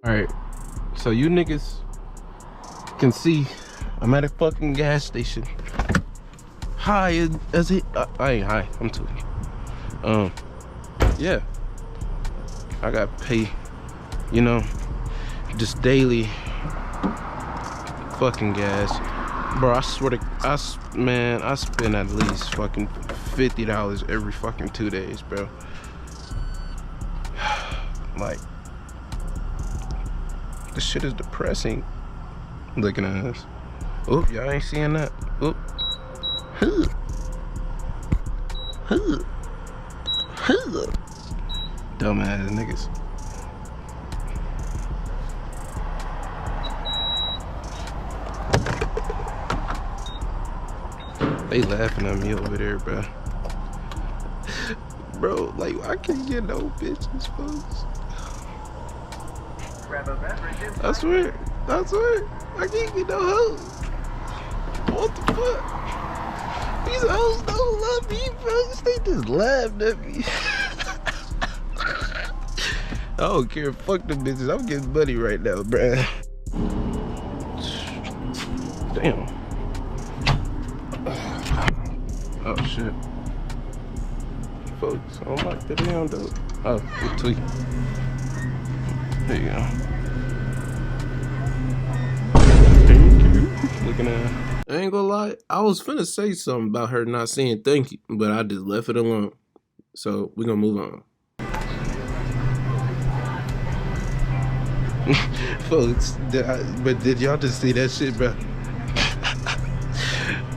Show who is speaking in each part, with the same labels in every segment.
Speaker 1: Alright, so you niggas can see I'm at a fucking gas station. Hi, as it I ain't high, I'm too. Yeah. I got pay, you know, just daily fucking gas. Bro, I swear to man, I spend at least fucking $50 every fucking 2 days, bro. Like, this shit is depressing. Looking at us. Oh, y'all ain't seeing that. Oh. Dumbass niggas. They laughing at me over there, bro. Bro, like, I can't get no bitches, folks. I swear, I can't get no hoes. What the fuck? These hoes don't love me, folks. They just laughed at me. I don't care. Fuck them bitches. I'm getting money right now, bruh. Damn. Oh shit. Folks, I don't like the damn though. Oh, good tweet. There you go. Thank you. Looking at. I ain't gonna lie. I was finna say something about her not saying thank you, but I just left it alone. So we're gonna move on. Folks, but did y'all just see that shit, bro?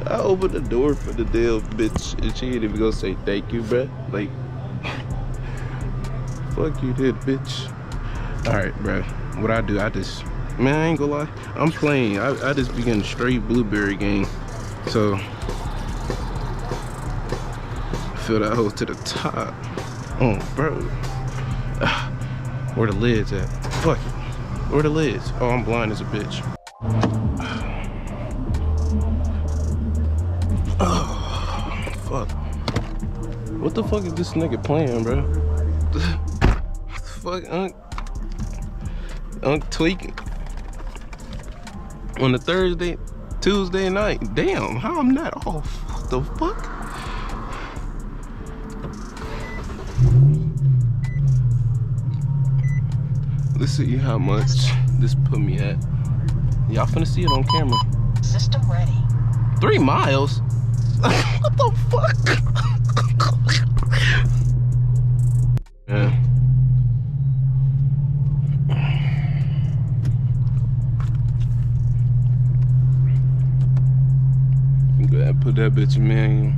Speaker 1: I opened the door for the damn bitch and she ain't even gonna say thank you, bro. Like, fuck you did, bitch. Alright, bro. What I do, man, I ain't gonna lie. I'm playing. I just be getting straight blueberry game. So, fill that hole to the top. Oh, bro. Where the lids at? Fuck it. Where the lids? Oh, I'm blind as a bitch. Oh, fuck. What the fuck is this nigga playing, bro? What the fuck, Unc tweaking. On the Tuesday night. Damn, how I'm not off? What the fuck? Let's see how much this put me at. Y'all finna see it on camera.
Speaker 2: System ready.
Speaker 1: 3 miles? What the fuck? Yeah. Go ahead and put that bitch in manual.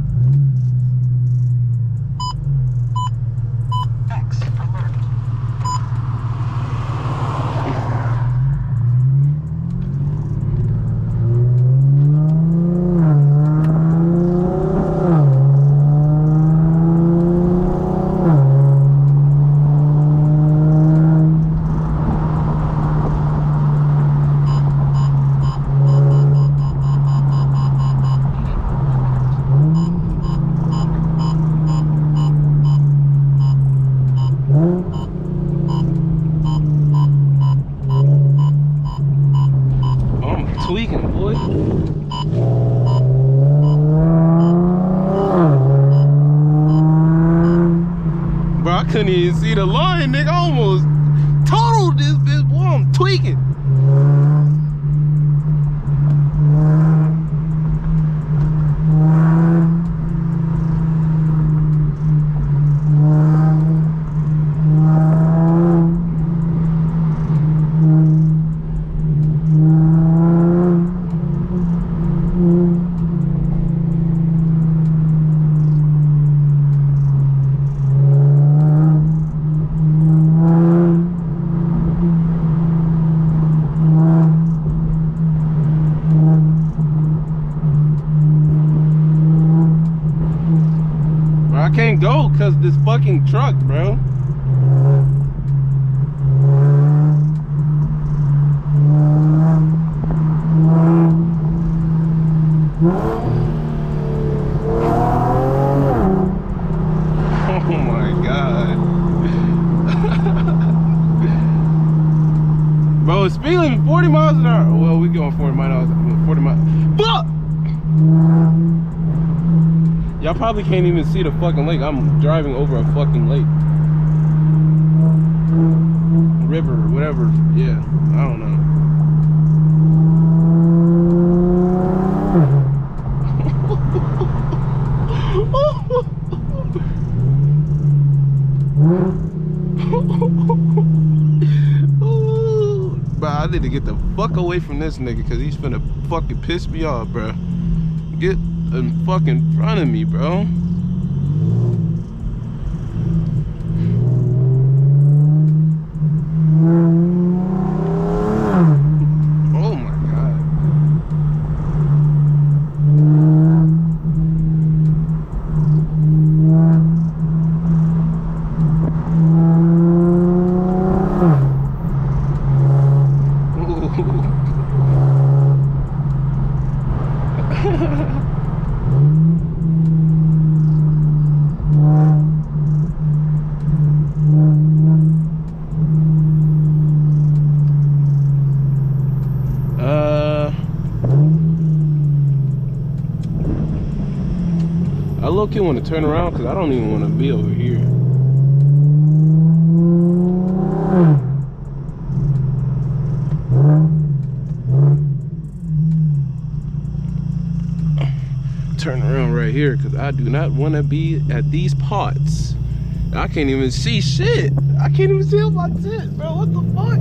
Speaker 1: Tweaking, boy. Bro, I couldn't even see the line, nigga. I almost totaled this bitch, boy. I'm tweaking. I can't go because this fucking truck, bro. Oh my God. Bro, speed limit 40 miles an hour. Well, we going 40 miles. 40 miles. Fuck! Y'all probably can't even see the fucking lake. I'm driving over a fucking lake. River, whatever. Yeah, I don't know. Bro, I need to get the fuck away from this nigga because he's finna fucking piss me off, bro. Get in fucking front of me, bro. Oh my god. I low-key want to turn around because I don't even want to be over here. Turn around right here because I do not want to be at these parts. I can't even see shit. I can't even see my tit, bro. What the fuck?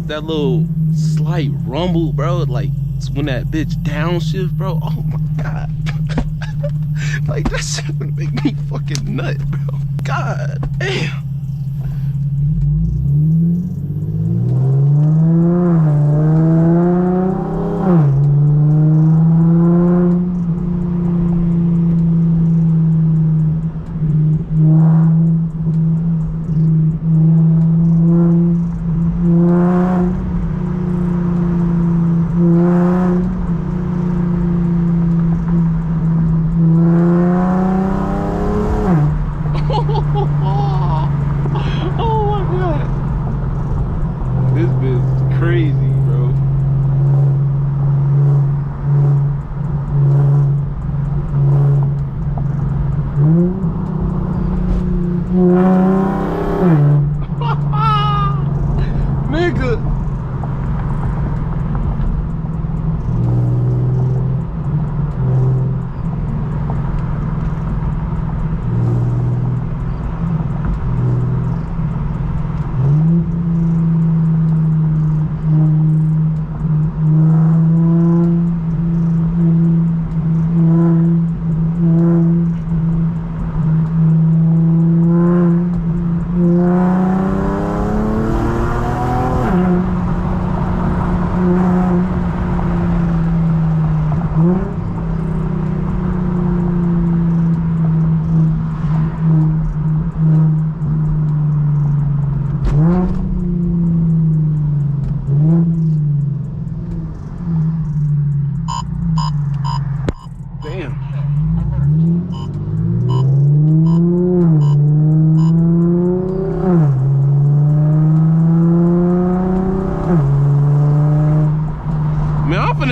Speaker 1: That little slight rumble, bro, like when that bitch downshift, bro. Oh my god. Like that shit would make me fucking nut, bro. God damn.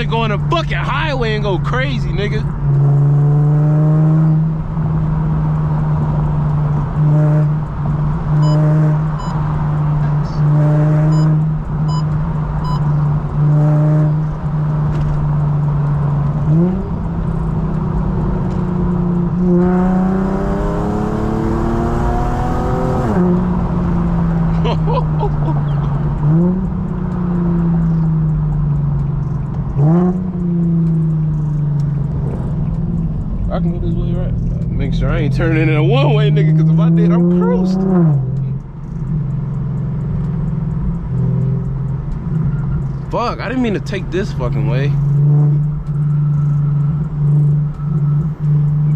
Speaker 1: Go on a fucking highway and go crazy, nigga. sure I ain't turning in a one-way, nigga, because if I did, I'm cruised. Fuck, I didn't mean to take this fucking way.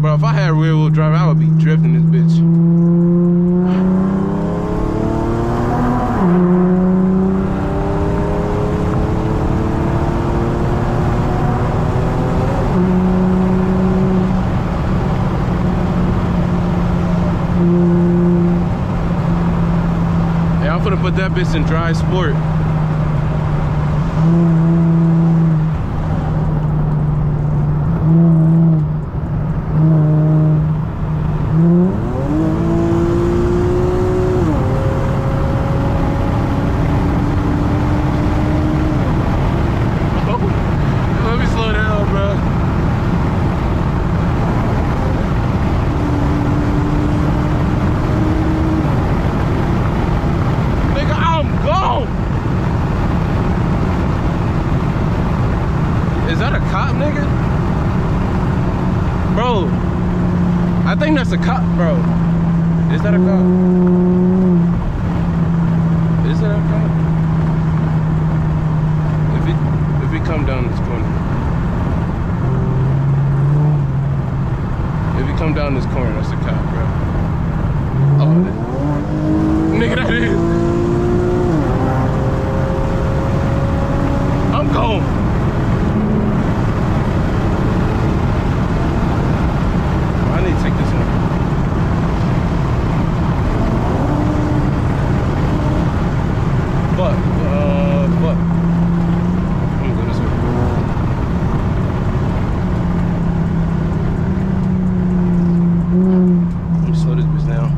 Speaker 1: Bro, if I had rear-wheel drive, I would be drifting this bitch. Yeah, I'm gonna put that bitch in dry sport. I think that's a cop, bro. Is that a cop? Is that a cop? If we come down this corner. If we come down this corner, that's a cop, bro. Oh, nigga, that is. I'm gone. Take this one. Fuck. Fuck. I'm gonna go this way. Let me slow this bitch down.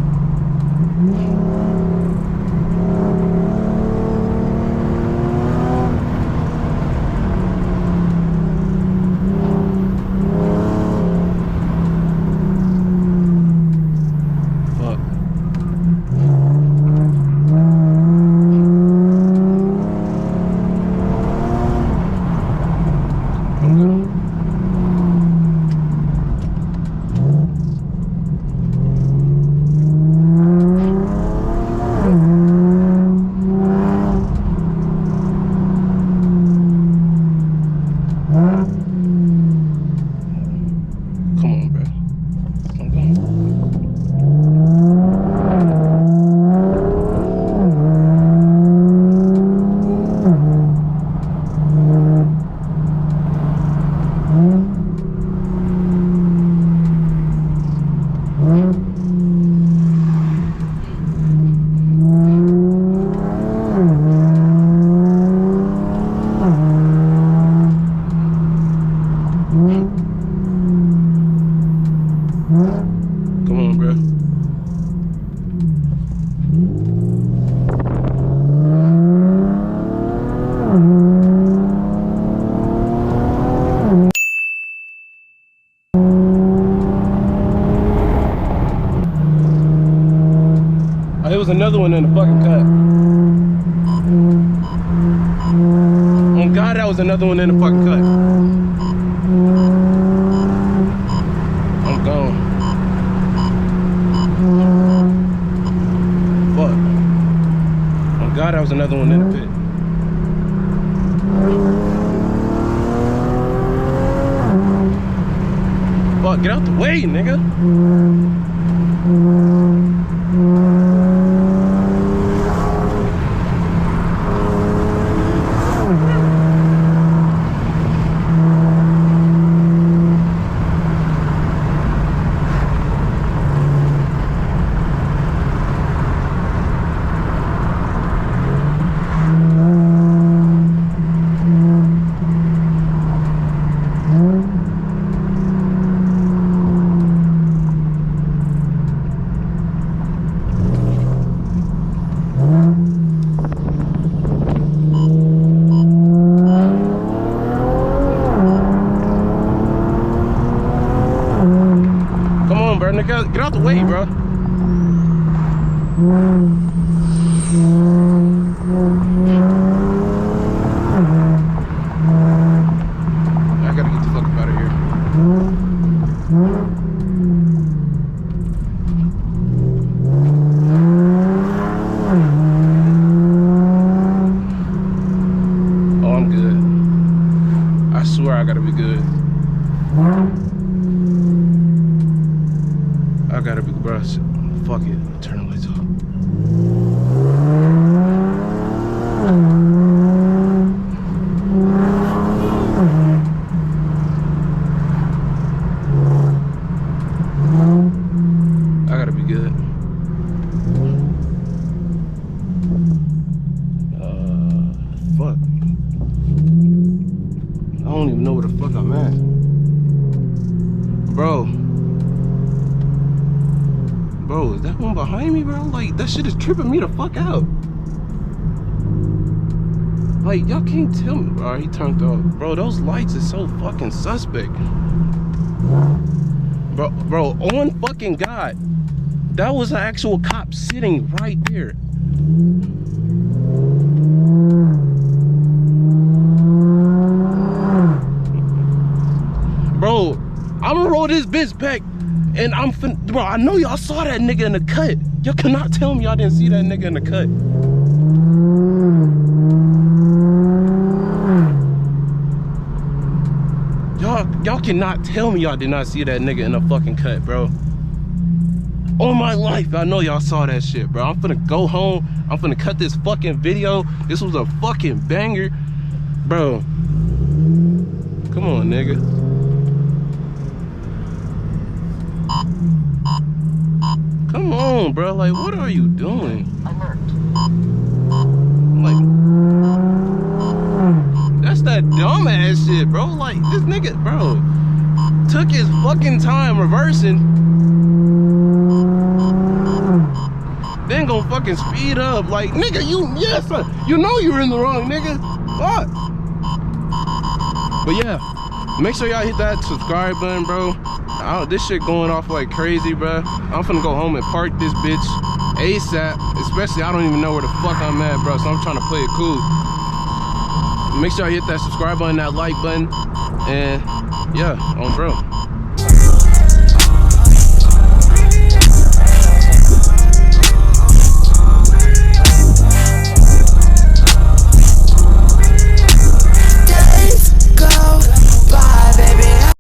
Speaker 1: Come on, bro. Oh, there was another one in the fucking cut. Oh God, that was another one in the fucking cut. I'm gone. Fuck. Oh God, that was another one in the pit. Fuck, get out the way, nigga. good. I gotta be, bro. Fuck it. Turn the lights off. I gotta be good. Fuck. I don't even know where the fuck I'm at. Bro, is that one behind me, bro? Like, that shit is tripping me the fuck out. Like, y'all can't tell me. Alright, he turned off. Bro, those lights is so fucking suspect. Bro, on fucking God. That was an actual cop sitting right there. Bro, I'm gonna roll this bitch back. And bro, I know y'all saw that nigga in the cut. Y'all cannot tell me y'all didn't see that nigga in the cut. Y'all cannot tell me y'all did not see that nigga in the fucking cut, bro. On my life, I know y'all saw that shit, bro. I'm finna go home. I'm finna cut this fucking video. This was a fucking banger. Bro. Come on, nigga. Come on, bro. Like, what are you doing? Like, that's that dumbass shit, bro. Like, this nigga, bro, took his fucking time reversing. Then gonna fucking speed up. Like, nigga, yes, sir. You know you're in the wrong, nigga. Fuck. But yeah, make sure y'all hit that subscribe button, bro. This shit going off like crazy, bro. I'm finna go home and park this bitch ASAP. Especially, I don't even know where the fuck I'm at, bro. So I'm trying to play it cool. Make sure y'all hit that subscribe button, that like button, and yeah, on bro.